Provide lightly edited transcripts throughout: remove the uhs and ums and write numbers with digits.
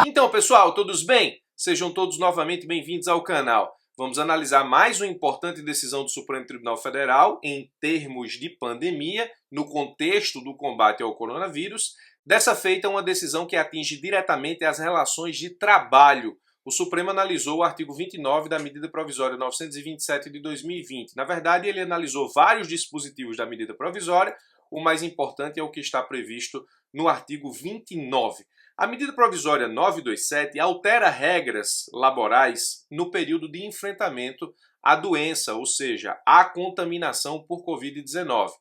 Então, pessoal, todos bem? Sejam todos novamente bem-vindos ao canal. Vamos analisar mais uma importante decisão do Supremo Tribunal Federal em termos de pandemia, no contexto do combate ao coronavírus. Dessa feita, uma decisão que atinge diretamente as relações de trabalho. O Supremo analisou o artigo 29 da medida provisória 927 de 2020. Na verdade, ele analisou vários dispositivos da medida provisória. O mais importante é o que está previsto no artigo 29. A medida provisória 927 altera regras laborais no período de enfrentamento à doença, ou seja, à contaminação por Covid-19.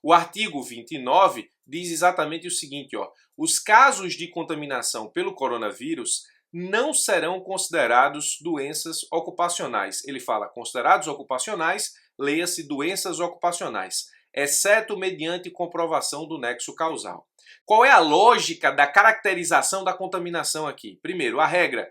O artigo 29 diz exatamente o seguinte, os casos de contaminação pelo coronavírus não serão considerados doenças ocupacionais. Ele fala considerados ocupacionais, leia-se doenças ocupacionais, exceto mediante comprovação do nexo causal. Qual é a lógica da caracterização da contaminação aqui? Primeiro, a regra,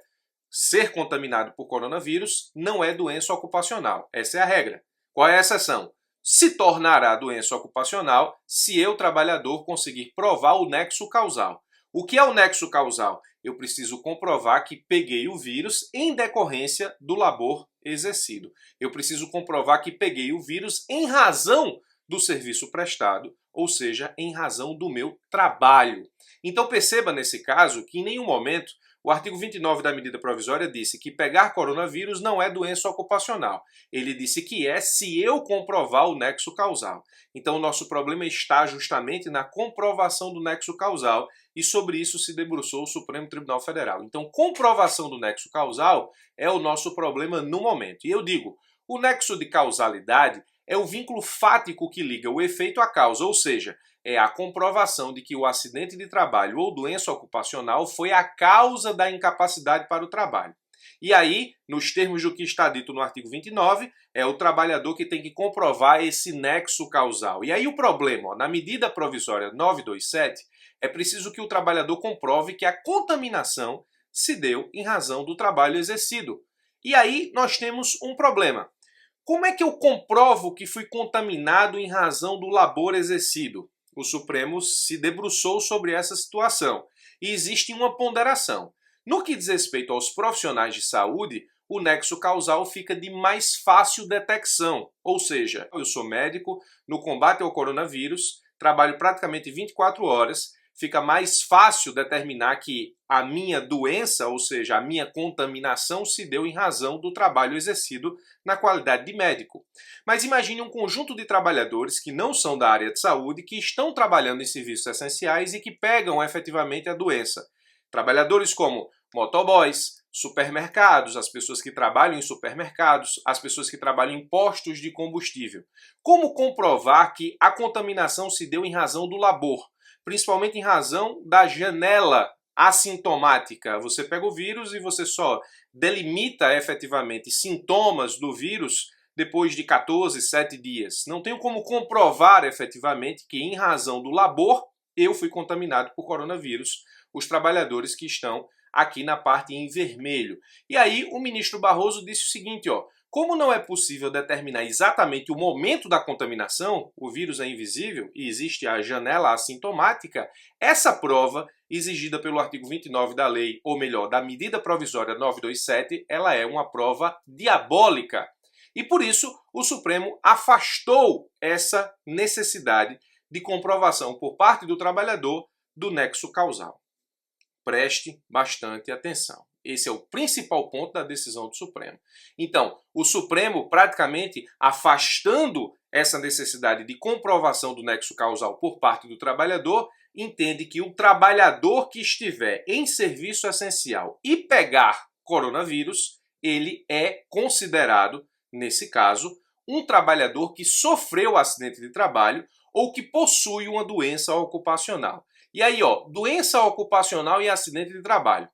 ser contaminado por coronavírus não é doença ocupacional. Essa é a regra. Qual é a exceção? Se tornará doença ocupacional se eu, trabalhador, conseguir provar o nexo causal. O que é o nexo causal? Eu preciso comprovar que peguei o vírus em decorrência do labor exercido. Eu preciso comprovar que peguei o vírus em razão do serviço prestado, ou seja, em razão do meu trabalho. Então perceba nesse caso que em nenhum momento o artigo 29 da medida provisória disse que pegar coronavírus não é doença ocupacional. Ele disse que é se eu comprovar o nexo causal. Então o nosso problema está justamente na comprovação do nexo causal e sobre isso se debruçou o Supremo Tribunal Federal. Então comprovação do nexo causal é o nosso problema no momento. E eu digo, o nexo de causalidade é o vínculo fático que liga o efeito à causa, ou seja, é a comprovação de que o acidente de trabalho ou doença ocupacional foi a causa da incapacidade para o trabalho. E aí, nos termos do que está dito no artigo 29, é o trabalhador que tem que comprovar esse nexo causal. E aí o problema, na medida provisória 927, é preciso que o trabalhador comprove que a contaminação se deu em razão do trabalho exercido. E aí nós temos um problema. Como é que eu comprovo que fui contaminado em razão do labor exercido? O Supremo se debruçou sobre essa situação e existe uma ponderação. No que diz respeito aos profissionais de saúde, o nexo causal fica de mais fácil detecção, ou seja, eu sou médico, no combate ao coronavírus, trabalho praticamente 24 horas, fica mais fácil determinar que a minha doença, ou seja, a minha contaminação, se deu em razão do trabalho exercido na qualidade de médico. Mas imagine um conjunto de trabalhadores que não são da área de saúde, que estão trabalhando em serviços essenciais e que pegam efetivamente a doença. Trabalhadores como motoboys, supermercados, as pessoas que trabalham em supermercados, as pessoas que trabalham em postos de combustível. Como comprovar que a contaminação se deu em razão do labor? Principalmente em razão da janela assintomática. Você pega o vírus e você só delimita efetivamente sintomas do vírus depois de 14, 7 dias. Não tenho como comprovar efetivamente que em razão do labor eu fui contaminado por coronavírus, os trabalhadores que estão aqui na parte em vermelho. E aí o ministro Barroso disse o seguinte, como não é possível determinar exatamente o momento da contaminação, o vírus é invisível e existe a janela assintomática, essa prova exigida pelo artigo 29 da lei, ou melhor, da medida provisória 927, ela é uma prova diabólica. E por isso o Supremo afastou essa necessidade de comprovação por parte do trabalhador do nexo causal. Preste bastante atenção. Esse é o principal ponto da decisão do Supremo. Então, o Supremo, praticamente afastando essa necessidade de comprovação do nexo causal por parte do trabalhador, entende que o trabalhador que estiver em serviço essencial e pegar coronavírus, ele é considerado, nesse caso, um trabalhador que sofreu acidente de trabalho ou que possui uma doença ocupacional. E aí, doença ocupacional e acidente de trabalho.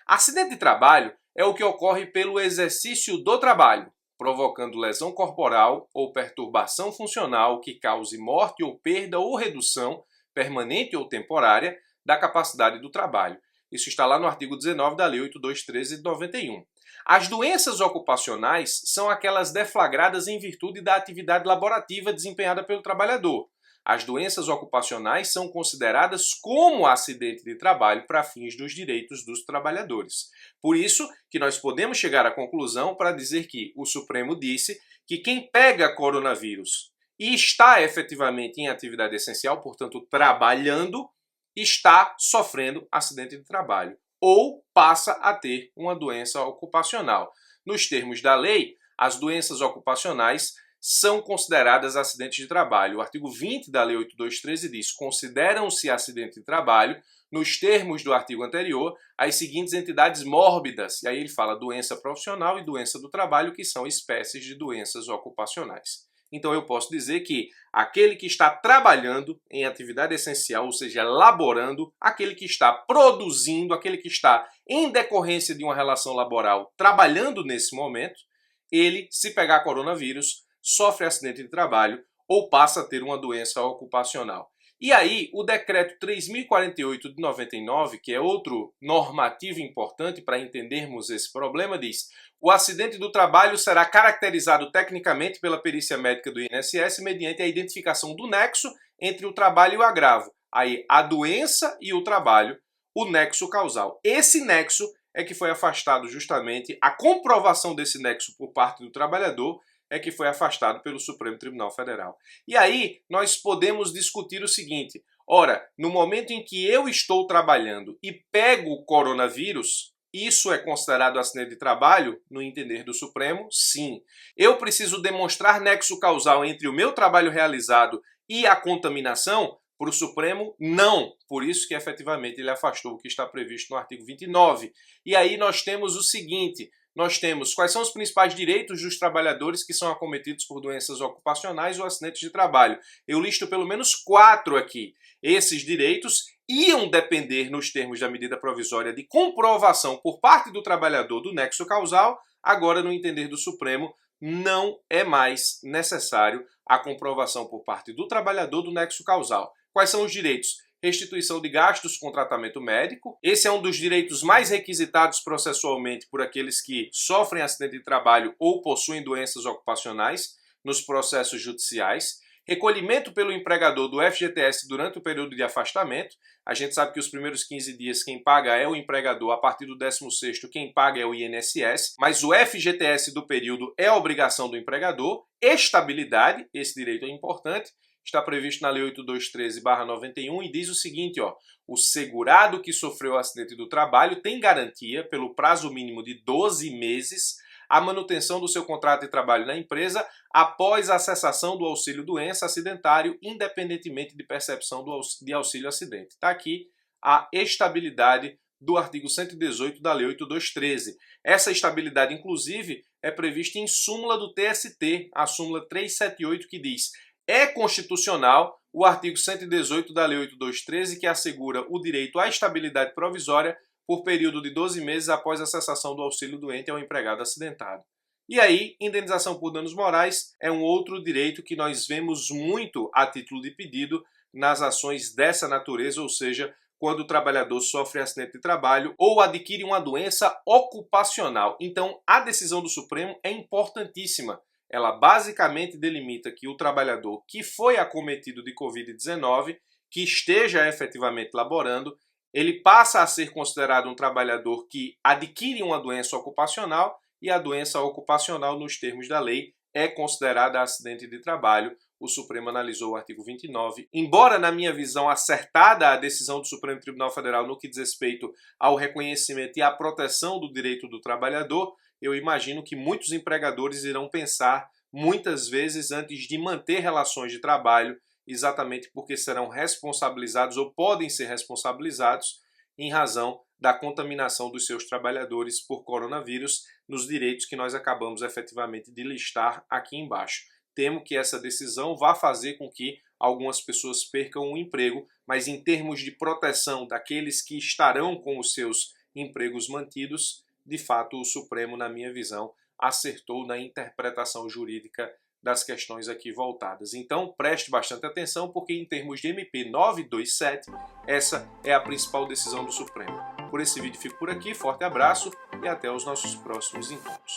Acidente de trabalho é o que ocorre pelo exercício do trabalho, provocando lesão corporal ou perturbação funcional que cause morte ou perda ou redução, permanente ou temporária, da capacidade do trabalho. Isso está lá no artigo 19 da Lei 8.213 de 91. As doenças ocupacionais são aquelas deflagradas em virtude da atividade laborativa desempenhada pelo trabalhador. As doenças ocupacionais são consideradas como acidente de trabalho para fins dos direitos dos trabalhadores. Por isso que nós podemos chegar à conclusão para dizer que o Supremo disse que quem pega coronavírus e está efetivamente em atividade essencial, portanto trabalhando, está sofrendo acidente de trabalho ou passa a ter uma doença ocupacional. Nos termos da lei, as doenças ocupacionais são consideradas acidentes de trabalho. O artigo 20 da Lei 8.213 diz: consideram-se acidente de trabalho, nos termos do artigo anterior, as seguintes entidades mórbidas. E aí ele fala doença profissional e doença do trabalho, que são espécies de doenças ocupacionais. Então eu posso dizer que aquele que está trabalhando em atividade essencial, ou seja, laborando, aquele que está produzindo, aquele que está em decorrência de uma relação laboral trabalhando nesse momento, ele, se pegar coronavírus, sofre acidente de trabalho ou passa a ter uma doença ocupacional. E aí, o decreto 3048 de 99, que é outro normativo importante para entendermos esse problema, diz: o acidente do trabalho será caracterizado tecnicamente pela perícia médica do INSS mediante a identificação do nexo entre o trabalho e o agravo. Aí, a doença e o trabalho, o nexo causal. Esse nexo é que foi afastado justamente, a comprovação desse nexo por parte do trabalhador é que foi afastado pelo Supremo Tribunal Federal. E aí nós podemos discutir o seguinte: ora, no momento em que eu estou trabalhando e pego o coronavírus, isso é considerado acidente de trabalho, no entender do Supremo? Sim. Eu preciso demonstrar nexo causal entre o meu trabalho realizado e a contaminação? Para o Supremo, não. Por isso que efetivamente ele afastou o que está previsto no artigo 29. E aí nós temos o seguinte: nós temos quais são os principais direitos dos trabalhadores que são acometidos por doenças ocupacionais ou acidentes de trabalho. Eu listo pelo menos 4 aqui. Esses direitos iam depender, nos termos da medida provisória, de comprovação por parte do trabalhador do nexo causal. Agora, no entender do Supremo, não é mais necessário a comprovação por parte do trabalhador do nexo causal. Quais são os direitos? Restituição de gastos com tratamento médico. Esse é um dos direitos mais requisitados processualmente por aqueles que sofrem acidente de trabalho ou possuem doenças ocupacionais nos processos judiciais. Recolhimento pelo empregador do FGTS durante o período de afastamento. A gente sabe que os primeiros 15 dias quem paga é o empregador, a partir do 16º quem paga é o INSS, mas o FGTS do período é a obrigação do empregador. Estabilidade, esse direito é importante, está previsto na Lei 8.213/91 e diz o seguinte: o segurado que sofreu acidente do trabalho tem garantia, pelo prazo mínimo de 12 meses, a manutenção do seu contrato de trabalho na empresa após a cessação do auxílio-doença acidentário, independentemente de percepção de auxílio-acidente. Está aqui a estabilidade do artigo 118 da Lei 8.213. Essa estabilidade, inclusive, é prevista em súmula do TST, a súmula 378, que diz: é constitucional o artigo 118 da Lei 8.213, que assegura o direito à estabilidade provisória por período de 12 meses após a cessação do auxílio doente ao empregado acidentado. E aí, indenização por danos morais é um outro direito que nós vemos muito a título de pedido nas ações dessa natureza, ou seja, quando o trabalhador sofre acidente de trabalho ou adquire uma doença ocupacional. Então, a decisão do Supremo é importantíssima. Ela basicamente delimita que o trabalhador que foi acometido de Covid-19, que esteja efetivamente laborando, ele passa a ser considerado um trabalhador que adquire uma doença ocupacional, e a doença ocupacional, nos termos da lei, é considerada acidente de trabalho. O Supremo analisou o artigo 29. Embora, na minha visão, acertada a decisão do Supremo Tribunal Federal no que diz respeito ao reconhecimento e à proteção do direito do trabalhador, eu imagino que muitos empregadores irão pensar muitas vezes antes de manter relações de trabalho, exatamente porque serão responsabilizados ou podem ser responsabilizados em razão da contaminação dos seus trabalhadores por coronavírus, nos direitos que nós acabamos efetivamente de listar aqui embaixo. Temo que essa decisão vá fazer com que algumas pessoas percam o emprego, mas em termos de proteção daqueles que estarão com os seus empregos mantidos, de fato o Supremo, na minha visão, acertou na interpretação jurídica das questões aqui voltadas. Então preste bastante atenção, porque em termos de MP 927, essa é a principal decisão do Supremo. Por esse vídeo fico por aqui, forte abraço e até os nossos próximos encontros.